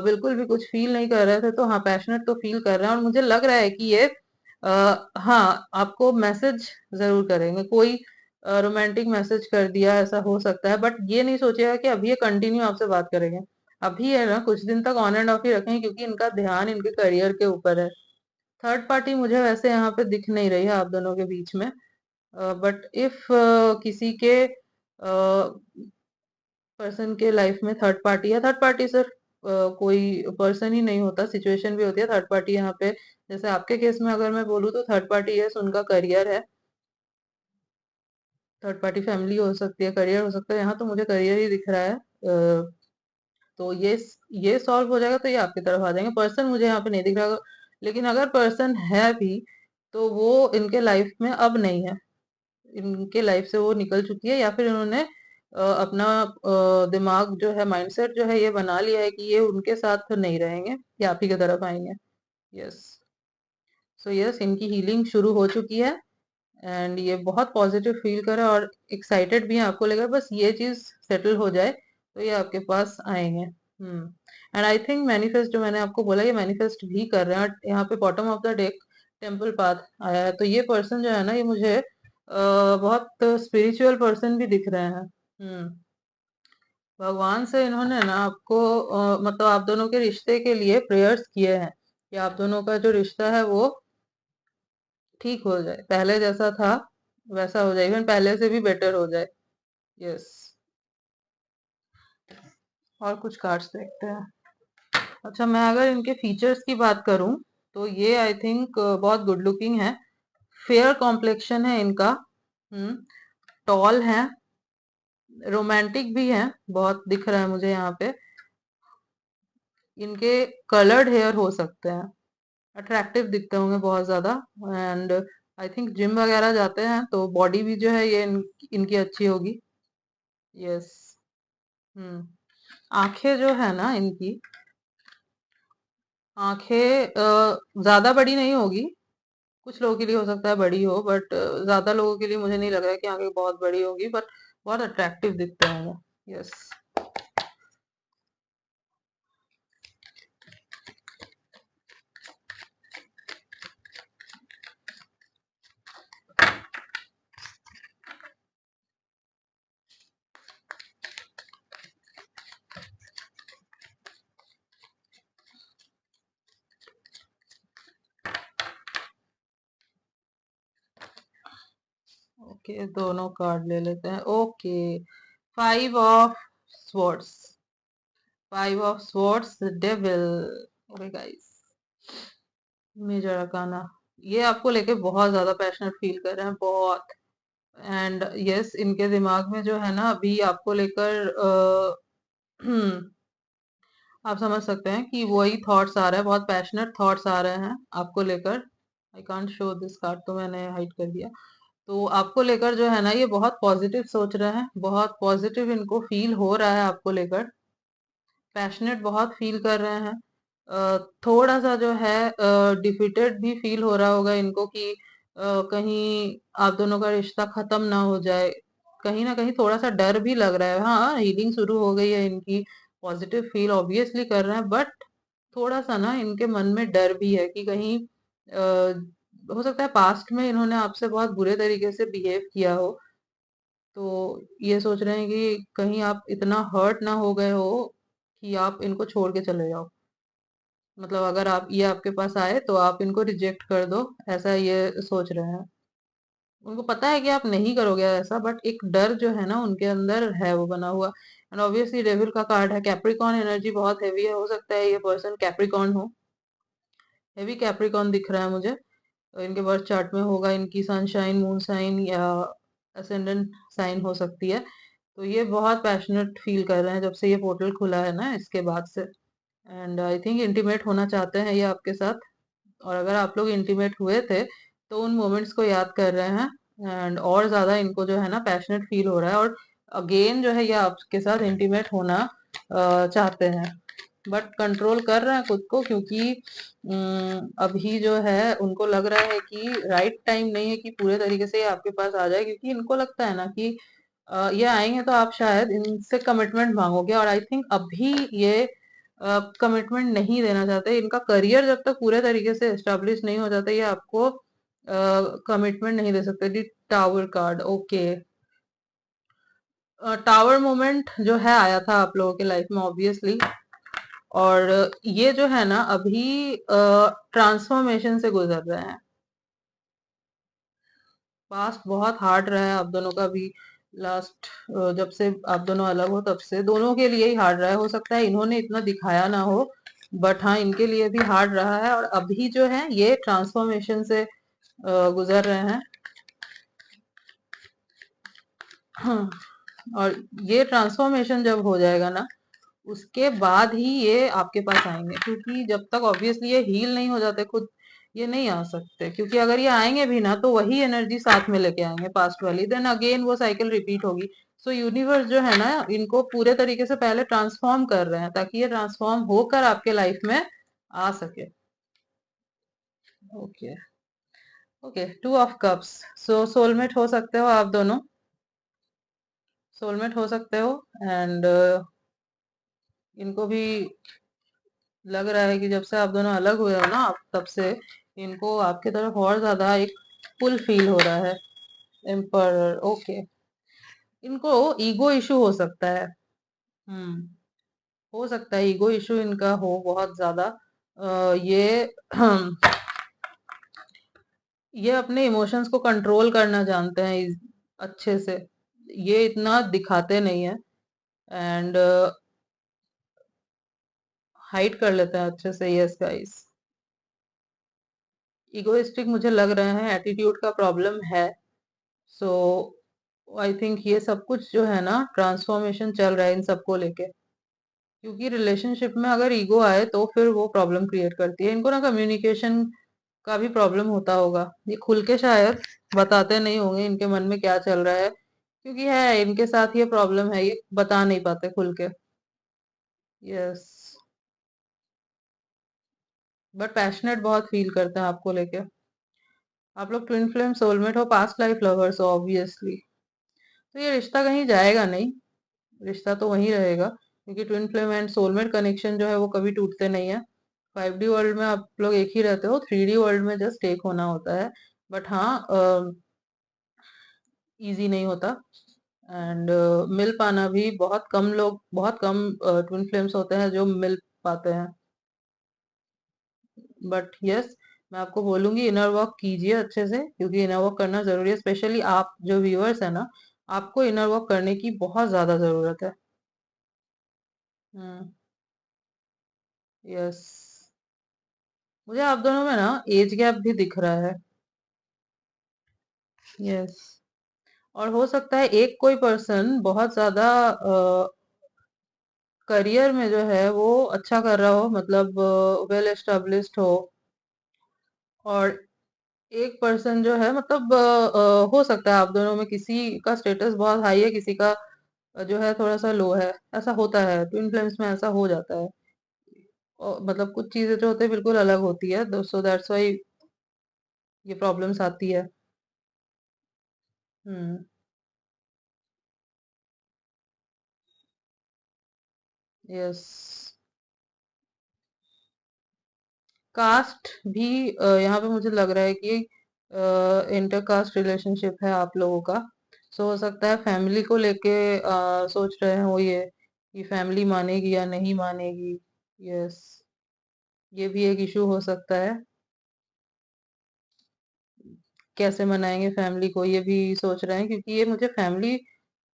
बिल्कुल भी कुछ फील नहीं कर रहे थे तो हाँ, पैशनेट तो फील कर रहे हैं। और मुझे लग रहा है कि ये हाँ, आपको मैसेज जरूर करेंगे, कोई रोमांटिक मैसेज कर दिया ऐसा हो सकता है, बट ये नहीं सोचिएगा कि अभी ये कंटिन्यू आपसे बात करेंगे। अभी है ना, कुछ दिन तक ऑन एंड ऑफ ही रखेंगे, क्योंकि इनका ध्यान इनके करियर के ऊपर है। थर्ड पार्टी मुझे वैसे यहाँ पे दिख नहीं रही है आप दोनों के बीच में, बट इफ किसी के पर्सन के लाइफ में थर्ड पार्टी है, थर्ड पार्टी सिर्फ कोई पर्सन ही नहीं होता, सिचुएशन भी होती है थर्ड पार्टी यहाँ पे। जैसे आपके केस में अगर मैं बोलूँ तो थर्ड पार्टी यस उनका करियर है, थर्ड पार्टी फैमिली हो सकती है, करियर हो सकता है। यहाँ तो मुझे करियर ही दिख रहा है। तो ये सॉल्व हो जाएगा तो ये आपकी तरफ आ जाएंगे। पर्सन मुझे यहाँ पे नहीं दिख रहा, लेकिन अगर पर्सन है भी तो वो इनके लाइफ में अब नहीं है, इनके लाइफ से वो निकल चुकी है, या फिर इन्होंने अपना दिमाग जो है, माइंडसेट जो है ये बना लिया है कि ये उनके साथ नहीं रहेंगे, ये आप ही की तरफ आएंगे। यस, सो यस, इनकी हीलिंग शुरू हो चुकी है, एंड ये बहुत पॉजिटिव फील कर रहा है और एक्साइटेड भी है आपको लेकर। बस ये चीज सेटल हो जाए तो ये आपके पास आएंगे। एंड आई थिंक मैनिफेस्ट जो मैंने आपको बोला, ये मैनिफेस्ट भी कर रहे हैं। और यहाँ पे bottom of the deck temple path आया है, तो ये पर्सन जो है ना, ये मुझे बहुत स्पिरिचुअल पर्सन भी दिख रहे हैं। भगवान से इन्होंने ना आपको मतलब आप दोनों के रिश्ते के लिए प्रेयर्स किए हैं कि आप दोनों का जो रिश्ता है वो ठीक हो जाए, पहले जैसा था वैसा हो जाए, इवन पहले से भी बेटर हो जाए। यस, और कुछ कार्ड्स देखते हैं। अच्छा, मैं अगर इनके फीचर्स की बात करूं तो ये आई थिंक बहुत गुड लुकिंग है, फेयर कॉम्प्लेक्शन है इनका, टॉल है, रोमांटिक भी है, बहुत दिख रहा है मुझे यहाँ पे। इनके कलर्ड हेयर हो सकते हैं, अट्रैक्टिव दिखते होंगे बहुत ज्यादा। एंड आई थिंक जिम वगैरह जाते हैं तो बॉडी भी जो है ये इनकी अच्छी होगी। यस। हम्म आंखें जो है ना इनकी, आंखें ज्यादा बड़ी नहीं होगी, कुछ लोगों के लिए हो सकता है बड़ी हो, बट ज्यादा लोगों के लिए मुझे नहीं लग रहा है कि आंखें बहुत बड़ी होगी, बट बहुत अट्रैक्टिव दिखते होंगे। यस। ओके, दोनों कार्ड ले लेते हैं। Okay, five of swords, five of swords, devil. Okay guys, major arcana, ये आपको लेके बहुत ज्यादा पैशनेट फील कर रहे हैं, बहुत। एंड यस, इनके दिमाग में जो है ना अभी आपको लेकर आप समझ सकते हैं कि वही थॉट्स आ रहे हैं, बहुत पैशनेट थॉट्स आ रहे हैं आपको लेकर। I can't show this card, तो मैंने हाइड कर दिया। तो आपको लेकर जो है ना ये बहुत पॉजिटिव सोच रहे हैं, बहुत पॉजिटिव इनको फील हो रहा है आपको लेकर, पैशनेट बहुत फील कर रहे हैं। थोड़ा सा जो है डिफीटेड भी फील हो रहा होगा इनको कि कहीं आप दोनों का रिश्ता खत्म ना हो जाए, कहीं ना कहीं थोड़ा सा डर भी लग रहा है। हाँ, हीलिंग शुरू हो गई है इनकी, पॉजिटिव फील ऑब्वियसली कर रहे हैं, बट थोड़ा सा ना इनके मन में डर भी है कि कहीं हो सकता है पास्ट में इन्होंने आपसे बहुत बुरे तरीके से बिहेव किया हो, तो ये सोच रहे हैं कि कहीं आप इतना हर्ट ना हो गए हो कि आप इनको छोड़ के चले जाओ। मतलब अगर आप ये आपके पास आए तो आप इनको रिजेक्ट कर दो, ऐसा ये सोच रहे हैं। उनको पता है कि आप नहीं करोगे ऐसा, बट एक डर जो है ना उनके अंदर है वो बना हुआ। एंड ऑब्वियसली डेविल का कार्ड है, कैप्रिकॉन एनर्जी बहुत हैवी है, हो सकता है ये पर्सन कैप्रिकॉन हो। हेवी कैप्रिकॉन दिख रहा है मुझे, तो इनके बर्थ चार्ट में होगा, इनकी सनशाइन, मून साइन या असेंडेंट साइन हो सकती है। तो ये बहुत पैशनेट फील कर रहे हैं जब से ये पोर्टल खुला है ना, इसके बाद से। एंड आई थिंक इंटीमेट होना चाहते हैं ये आपके साथ, और अगर आप लोग इंटीमेट हुए थे तो उन मोमेंट्स को याद कर रहे हैं। एंड और ज्यादा इनको जो है ना पैशनेट फील हो रहा है, और अगेन जो है ये आपके साथ इंटीमेट होना चाहते हैं, बट कंट्रोल कर रहे हैं खुद को, क्योंकि अभी जो है उनको लग रहा है कि राइट टाइम नहीं है कि पूरे तरीके से ये आपके पास आ जाए, क्योंकि इनको लगता है ना कि ये आएंगे तो आप शायद इनसे कमिटमेंट मांगोगे, और आई थिंक अभी ये कमिटमेंट नहीं देना चाहते। इनका करियर जब तक पूरे तरीके से एस्टेब्लिश नहीं हो जाता, ये आपको कमिटमेंट नहीं दे सकते। The tower card, okay. Tower moment जो है आया था आप लोगों के लाइफ में ऑब्वियसली, और ये जो है ना अभी ट्रांसफॉर्मेशन से गुजर रहे हैं। पास्ट बहुत हार्ड रहा है आप दोनों का भी, लास्ट जब से आप दोनों अलग हो तब से दोनों के लिए ही हार्ड रहा है। हो सकता है इन्होंने इतना दिखाया ना हो, बट हाँ इनके लिए भी हार्ड रहा है, और अभी जो है ये ट्रांसफॉर्मेशन से गुजर रहे हैं। हाँ, और ये ट्रांसफॉर्मेशन जब हो जाएगा ना, उसके बाद ही ये आपके पास आएंगे, क्योंकि जब तक ऑब्वियसली ये हील नहीं हो जाते खुद, ये नहीं आ सकते। क्योंकि अगर ये आएंगे भी ना तो वही एनर्जी साथ में लेके आएंगे पास्ट वाली, देन अगेन वो साइकिल रिपीट होगी। सो यूनिवर्स जो है ना इनको पूरे तरीके से पहले ट्रांसफॉर्म कर रहे हैं, ताकि ये ट्रांसफॉर्म होकर आपके लाइफ में आ सके। Okay, okay, two of cups. So soulmate हो सकते हो आप दोनों, सोलमेट हो सकते हो। एंड इनको भी लग रहा है कि जब से आप दोनों अलग हुए हो ना, तब से इनको आपकी तरफ और ज्यादा एक पुल फील हो रहा है। Emperor, okay. इनको ईगो इशू हो सकता है। हम्म, हो सकता है ईगो इशू इनका हो बहुत ज्यादा। ये ये अपने इमोशंस को कंट्रोल करना जानते हैं अच्छे से, ये इतना दिखाते नहीं है। एंड हाइड कर लेते हैं अच्छे से, यस गाइस। इगोइस्टिक मुझे लग रहे हैं, एटीट्यूड का प्रॉब्लम है। सो आई थिंक ये सब कुछ जो है ना ट्रांसफॉर्मेशन चल रहा है इन सबको लेके, क्योंकि रिलेशनशिप में अगर ईगो आए तो फिर वो प्रॉब्लम क्रिएट करती है। इनको ना कम्युनिकेशन का भी प्रॉब्लम होता होगा, ये खुल के शायद बताते नहीं होंगे इनके मन में क्या चल रहा है, क्योंकि है इनके साथ ये प्रॉब्लम है, ये बता नहीं पाते खुल के। यस, बट पैशनेट बहुत फील करते हैं आपको लेके। आप लोग ट्विन फ्लेम सोलमेट हो, पास्ट लाइफ लवर्स हो ऑब्वियसली। तो ये रिश्ता कहीं जाएगा नहीं, रिश्ता तो वहीं रहेगा, क्योंकि twin flame and soulmate connection जो है वो कभी टूटते नहीं है। 5D वर्ल्ड में आप लोग एक ही रहते हो, 3D वर्ल्ड में जस्ट एक होना होता है। बट हाँ, इजी नहीं होता। एंड मिल पाना भी बहुत कम लोग, बहुत कम ट्विन फ्लेम्स होते हैं जो मिल पाते हैं। बट यस, मैं आपको बोलूंगी इनर वर्क कीजिए अच्छे से, क्योंकि इनर वर्क करना जरूरी है। स्पेशली आप जो व्यूअर्स है ना, आपको इनर वर्क करने की बहुत ज्यादा जरूरत है। हम्म, यस। मुझे आप दोनों में ना एज गैप भी दिख रहा है। यस, और हो सकता है एक कोई पर्सन बहुत ज्यादा करियर में जो है वो अच्छा कर रहा हो, मतलब वेल एस्टेब्लिश्ड हो, और एक पर्सन जो है मतलब हो सकता है आप दोनों में किसी का स्टेटस बहुत हाई है, किसी का जो है थोड़ा सा लो है। ऐसा होता है ट्विन फ्लेम्स में, ऐसा हो जाता है। और मतलब कुछ चीजें जो होती है बिल्कुल अलग होती है, सो दैट्स वाई ये प्रॉब्लम्स आती है। हम्म, यस। कास्ट भी यहाँ पे मुझे लग रहा है कि इंटर कास्ट रिलेशनशिप है आप लोगों का। सो हो सकता है फैमिली को लेके सोच रहे हो ये कि फैमिली मानेगी या नहीं मानेगी। यस, ये भी एक इशू हो सकता है। कैसे मनाएंगे फैमिली को, ये भी सोच रहे हैं, क्योंकि ये मुझे फैमिली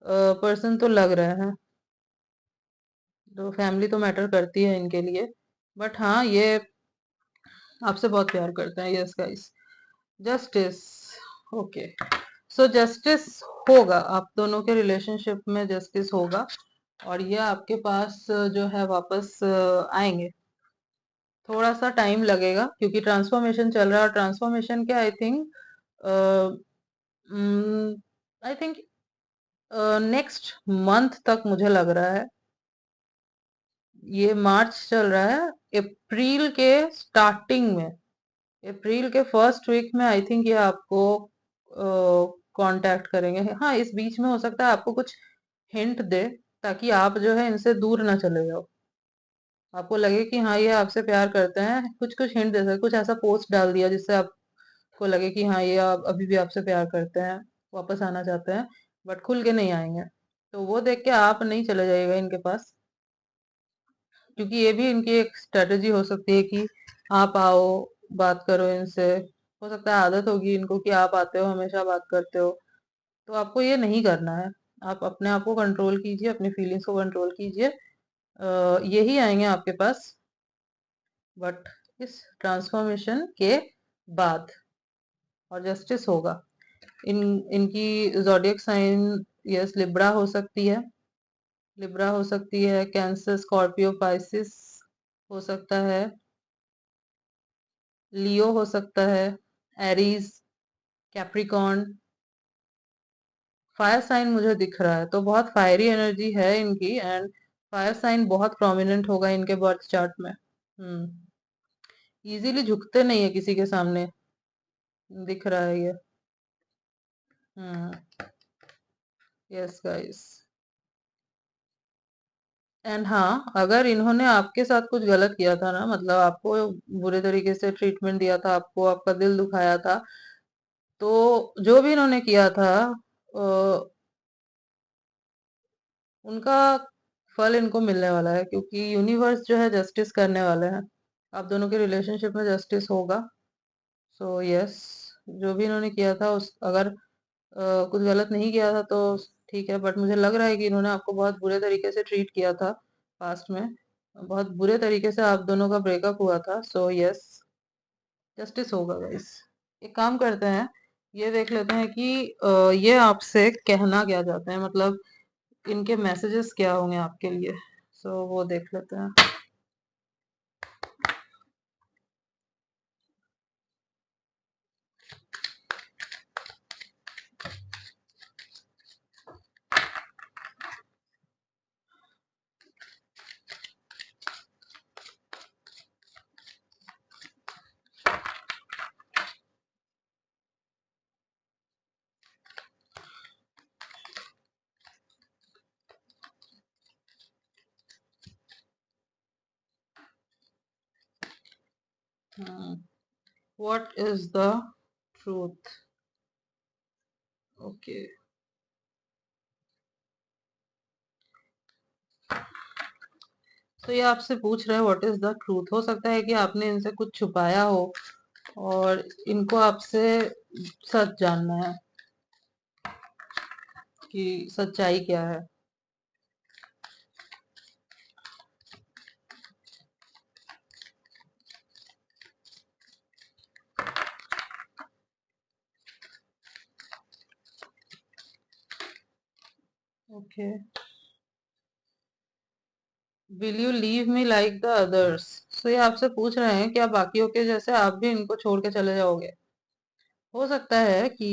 पर्सन तो लग रहा है। तो फैमिली तो मैटर करती है इनके लिए। बट हाँ, ये आपसे बहुत प्यार करते हैं। Yes guys. जस्टिस। ओके। सो जस्टिस होगा, आप दोनों के रिलेशनशिप में जस्टिस होगा। और ये आपके पास जो है वापस आएंगे। थोड़ा सा टाइम लगेगा क्योंकि ट्रांसफॉर्मेशन चल रहा है, और ट्रांसफॉर्मेशन क्या, आई थिंक नेक्स्ट मंथ तक मुझे लग रहा है। ये मार्च चल रहा है, अप्रैल के स्टार्टिंग में, अप्रैल के फर्स्ट वीक में आई थिंक ये आपको कांटेक्ट करेंगे। हाँ, इस बीच में हो सकता है आपको कुछ हिंट दे, ताकि आप जो है इनसे दूर ना चले जाओ। आपको लगे कि हाँ, ये आपसे प्यार करते हैं, कुछ कुछ हिंट दे सकते, कुछ ऐसा पोस्ट डाल दिया जिससे आपको लगे कि हाँ, ये आप अभी भी आपसे प्यार करते हैं, वापस आना चाहते हैं, बट खुल के नहीं आएंगे। तो वो देख के आप नहीं चले जाइएगा इनके पास, क्योंकि ये भी इनकी एक स्ट्रेटेजी हो सकती है कि आप आओ, बात करो इनसे। हो सकता है आदत होगी इनको कि आप आते हो, हमेशा बात करते हो। तो आपको ये नहीं करना है। आप अपने आप को कंट्रोल कीजिए, अपनी फीलिंग्स को कंट्रोल कीजिए। यही आएंगे आपके पास, बट इस ट्रांसफॉर्मेशन के बाद। और जस्टिस होगा। इन इनकी जोडियक साइन, यस, लिब्रा हो सकती है। लिब्रा हो सकती है, कैंसर, स्कॉर्पियो, पाइसिस हो सकता है, लियो हो सकता है, एरीज, कैप्रिकॉर्न। फायर साइन मुझे दिख रहा है, तो बहुत फायरी एनर्जी है इनकी, एंड फायर साइन बहुत प्रोमिनेंट होगा इनके बर्थ चार्ट में। इजीली झुकते नहीं है किसी के सामने, दिख रहा है ये। हम्म। Yes guys. एंड हाँ, अगर इन्होंने आपके साथ कुछ गलत किया था ना, मतलब आपको बुरे तरीके से ट्रीटमेंट दिया था, आपको आपका दिल दुखाया था, तो जो भी इन्होंने किया था, अ, उनका फल इनको मिलने वाला है, क्योंकि यूनिवर्स जो है जस्टिस करने वाले हैं। आप दोनों के रिलेशनशिप में जस्टिस होगा। सो यस, जो भी इन्होंने किया था, उस अगर कुछ गलत नहीं किया था तो ठीक है, बट मुझे लग रहा है कि इन्होंने आपको बहुत बुरे तरीके से ट्रीट किया था पास्ट में। बहुत बुरे तरीके से आप दोनों का ब्रेकअप हुआ था। सो यस, जस्टिस होगा गाइस। एक काम करते हैं, ये देख लेते हैं कि ये आपसे कहना क्या चाहते हैं, मतलब इनके मैसेजेस क्या होंगे आपके लिए। सो वो देख लेते हैं। What is the truth? Okay. तो ये आपसे पूछ रहे हैं व्हाट इज द ट्रूथ। हो सकता है कि आपने इनसे कुछ छुपाया हो, और इनको आपसे सच जानना है कि सच्चाई क्या है। Okay. Will you leave me like the others? तो ये आपसे पूछ रहे हैं क्या बाकियों के जैसे आप भी इनको छोड़ के चले जाओगे? हो सकता है कि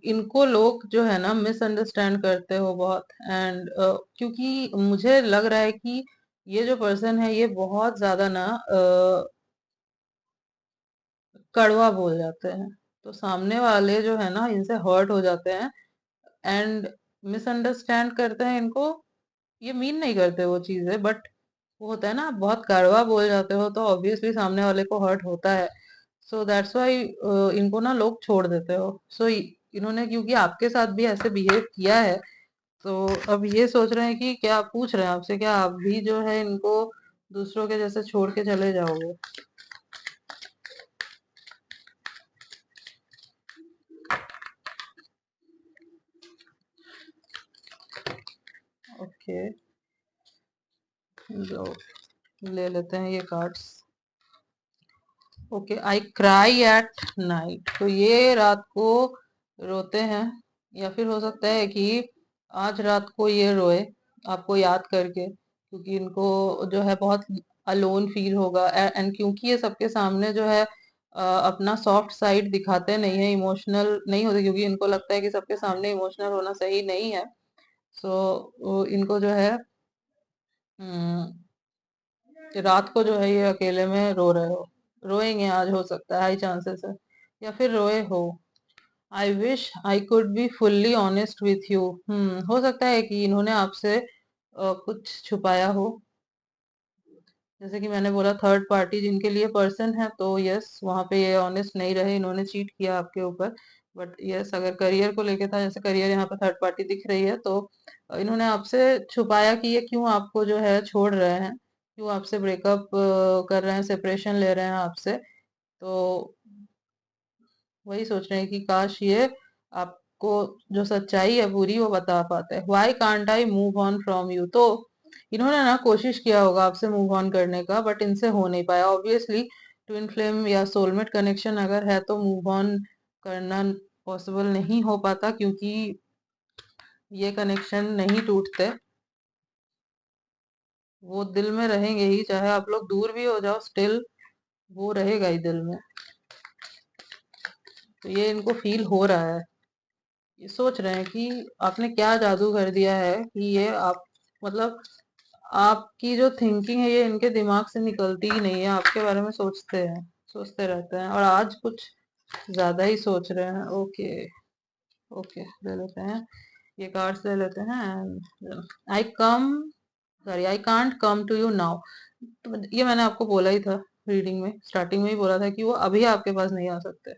इनको लोग जो है ना मिसअंडरस्टैंड करते हो बहुत, एंड क्योंकि मुझे लग रहा है कि ये जो पर्सन है ये बहुत ज्यादा ना कड़वा बोल जाते हैं, तो सामने वाले जो है ना इनसे हर्ट हो जाते हैं। एंड मिसअंडरस्टैंड करते हैं इनको, ये मीन नहीं करते वो चीजें, बट वो होता है ना, आप बहुत कड़वा बोल जाते हो तो ऑब्वियसली सामने वाले को हर्ट होता है। सो दैट्स वाई इनको ना लोग छोड़ देते हो। सो इन्होंने क्योंकि आपके साथ भी ऐसे बिहेव किया है, तो अब ये सोच रहे हैं कि क्या, पूछ रहे हैं आपसे, क्या आप भी जो है इनको दूसरों के जैसे छोड़ के चले जाओगे? ओके, जो ले लेते हैं ये cards. Okay, I cry at night, तो ये रात को रोते हैं, या फिर हो सकता है कि आज रात को ये रोए आपको याद करके, क्योंकि इनको जो है बहुत अलोन फील होगा। एंड क्योंकि ये सबके सामने जो है अपना सॉफ्ट साइड दिखाते नहीं है, इमोशनल नहीं होते, क्योंकि इनको लगता है कि सबके सामने इमोशनल होना सही नहीं है। सो इनको जो है रात को जो है ये अकेले में रो रहे हो, रोएंगे आज, हो सकता है, हाई चांसेस है, या फिर रोए हो। I wish I could be fully honest with you, हो सकता है कि इन्होंने आपसे कुछ छुपाया हो। जैसे कि मैंने बोला, थर्ड पार्टी जिनके लिए पर्सन है, तो यस, वहां पे ये ऑनेस्ट नहीं रहे, इन्होंने चीट किया आपके ऊपर। बट यस, अगर करियर को लेके था, जैसे करियर यहाँ पे थर्ड पार्टी दिख रही है, तो इन्होंने आपसे छुपाया कि ये क्यों आपको जो है छोड़ रहे हैं, क्यों आपसे ब्रेकअप कर रहे हैं, सेपरेशन ले रहे हैं आपसे। तो वही सोच रहे हैं कि काश ये आपको जो सच्चाई है पूरी वो बता पाते हैं। Why can't I move on from you, तो इन्होंने ना कोशिश किया होगा आपसे मूव ऑन करने का, बट इनसे हो नहीं पाया। ऑब्वियसली ट्विन फ्लेम या सोलमेट कनेक्शन अगर है तो मूव ऑन करना पॉसिबल नहीं हो पाता, क्योंकि ये कनेक्शन नहीं टूटते, वो दिल में रहेंगे ही, चाहे आप लोग दूर भी हो जाओ, स्टिल वो रहेगा ही दिल में। तो ये इनको फील हो रहा है, ये सोच रहे हैं कि आपने क्या जादू कर दिया है कि ये आप, मतलब आपकी जो थिंकिंग है ये इनके दिमाग से निकलती ही नहीं है, आपके बारे में सोचते हैं, सोचते रहते हैं, और आज कुछ ज्यादा ही सोच रहे हैं। ओके, ओके, ले लेते हैं, ये कार्ड्स ले लेते हैं। I come sorry, I can't come to you now, तो ये मैंने आपको बोला ही था, रीडिंग में स्टार्टिंग में ही बोला था कि वो अभी आपके पास नहीं आ सकते,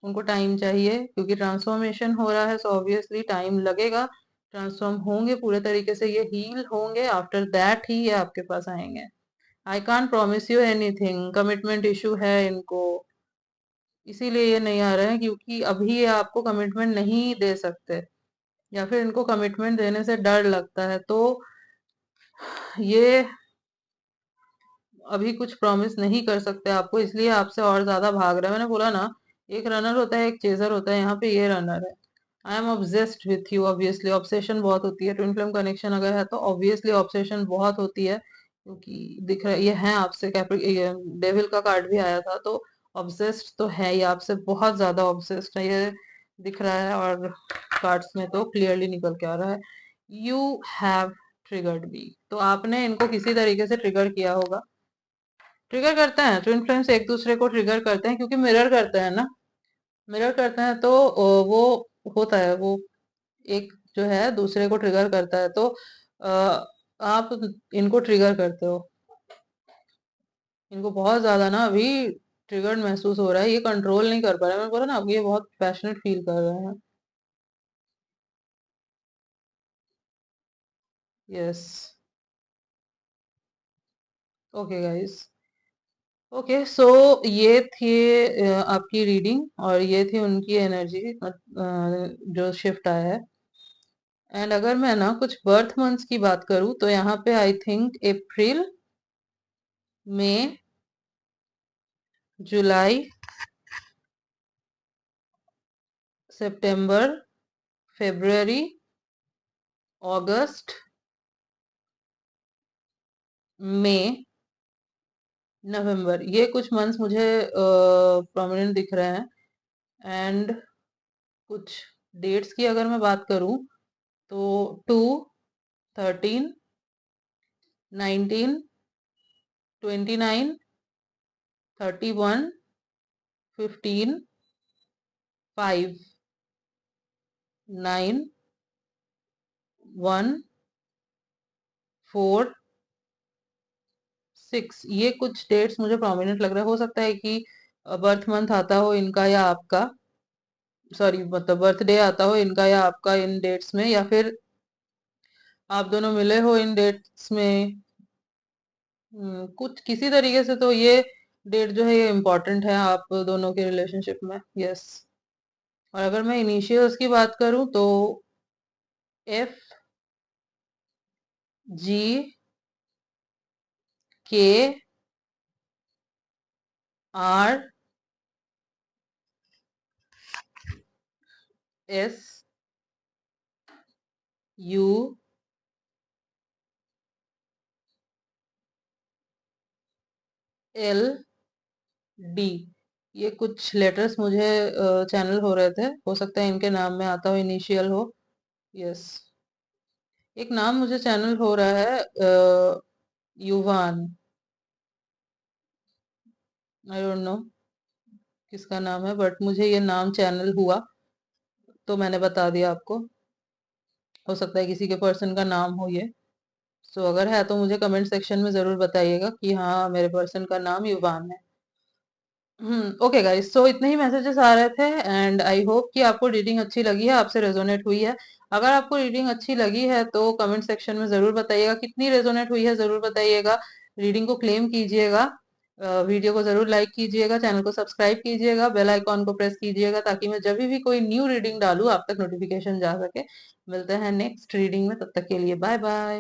उनको टाइम चाहिए, क्योंकि ट्रांसफॉर्मेशन हो रहा है, सो ऑब्वियसली टाइम लगेगा। ट्रांसफॉर्म होंगे पूरे तरीके से, ये हील होंगे, आफ्टर दैट ही ये आपके पास आएंगे। I can't promise you anything, commitment issue है इनको, इसीलिए ये नहीं आ रहे हैं, क्योंकि अभी ये आपको कमिटमेंट नहीं दे सकते, या फिर इनको कमिटमेंट देने से डर लगता है, तो ये अभी कुछ प्रॉमिस नहीं कर सकते आपको, इसलिए आपसे और ज्यादा भाग रहे हैं। मैंने बोला ना, एक रनर होता है, एक चेजर होता है, यहाँ पे ये रनर है। I am obsessed with you, obviously obsession बहुत होती है, ट्विन फ्लेम कनेक्शन अगर है तो ऑब्वियसली ऑब्सेशन बहुत होती है, क्योंकि दिख रहा है ये है आपसे, डेविल का कार्ड भी आया था, तो ऑब्सेस्ड तो है ये आपसे, बहुत ज्यादा ऑब्सेस्ड है, ये दिख रहा है, और कार्ड्स में तो क्लियरली निकल के आ रहा है। यू हैव ट्रिगर्ड मी, तो आपने इनको किसी तरीके से ट्रिगर किया होगा। ट्रिगर करते हैं, ट्विन फ्लेम्स एक दूसरे को ट्रिगर करते हैं, क्योंकि मिरर करते हैं ना, मिरर करते हैं, तो वो होता है, वो एक जो है दूसरे को ट्रिगर करता है, तो आप इनको ट्रिगर करते हो, इनको बहुत ज्यादा ना अभी ट्रिगर्ड महसूस हो रहा है, ये कंट्रोल नहीं कर पा रहे हैं। मैंने बोला ना आपको, ये बहुत पैशनेट फील कर रहे हैं। यस, ओके गाइस, ओके, सो ये थी आपकी रीडिंग, और ये थी उनकी एनर्जी जो शिफ्ट आया है। एंड अगर मैं ना कुछ बर्थ मंथ्स की बात करूं, तो यहाँ पे आई थिंक अप्रैल, मई, जुलाई, सितंबर, फरवरी, अगस्त, मई, नवंबर, ये कुछ मंथ्स मुझे प्रोमिनेंट दिख रहे हैं। एंड कुछ डेट्स की अगर मैं बात करूं, तो 2, 13, 19, 29, 31, 15, 5, 9, 1 4 6, ये कुछ डेट्स मुझे प्रोमिनेंट लग रहा है। हो सकता है कि बर्थ मंथ आता हो इनका या आपका, सॉरी मतलब बर्थडे आता हो इनका या आपका इन डेट्स में, या फिर आप दोनों मिले हो इन डेट्स में। कुछ किसी तरीके से तो ये डेट जो है ये इम्पोर्टेंट है आप दोनों के रिलेशनशिप में। यस। और अगर मैं इनिशियल्स की बात करूं तो F G K R S U L D, ये कुछ लेटर्स मुझे चैनल हो रहे थे। हो सकता है इनके नाम में आता हो, इनिशियल हो। यस। एक नाम मुझे चैनल हो रहा है युवान, आई डोंट नो किसका नाम है, बट मुझे ये नाम चैनल हुआ तो मैंने बता दिया आपको। हो सकता है किसी के पर्सन का नाम हो ये। सो अगर है तो मुझे कमेंट सेक्शन में जरूर बताइएगा कि हाँ मेरे पर्सन का नाम युवान है। ओके गाइस, सो इतने ही मैसेजेस आ रहे थे एंड आई होप कि आपको रीडिंग अच्छी लगी है, आपसे रेजोनेट हुई है। अगर आपको रीडिंग अच्छी लगी है तो कमेंट सेक्शन में जरूर बताइएगा कितनी रेजोनेट हुई है, जरूर बताइएगा। रीडिंग को क्लेम कीजिएगा, वीडियो को जरूर लाइक कीजिएगा, चैनल को सब्सक्राइब कीजिएगा, बेल आइकॉन को प्रेस कीजिएगा ताकि मैं जब भी कोई न्यू रीडिंग डालूं आप तक नोटिफिकेशन जा सके। मिलते हैं नेक्स्ट रीडिंग में, तब तक के लिए बाय बाय।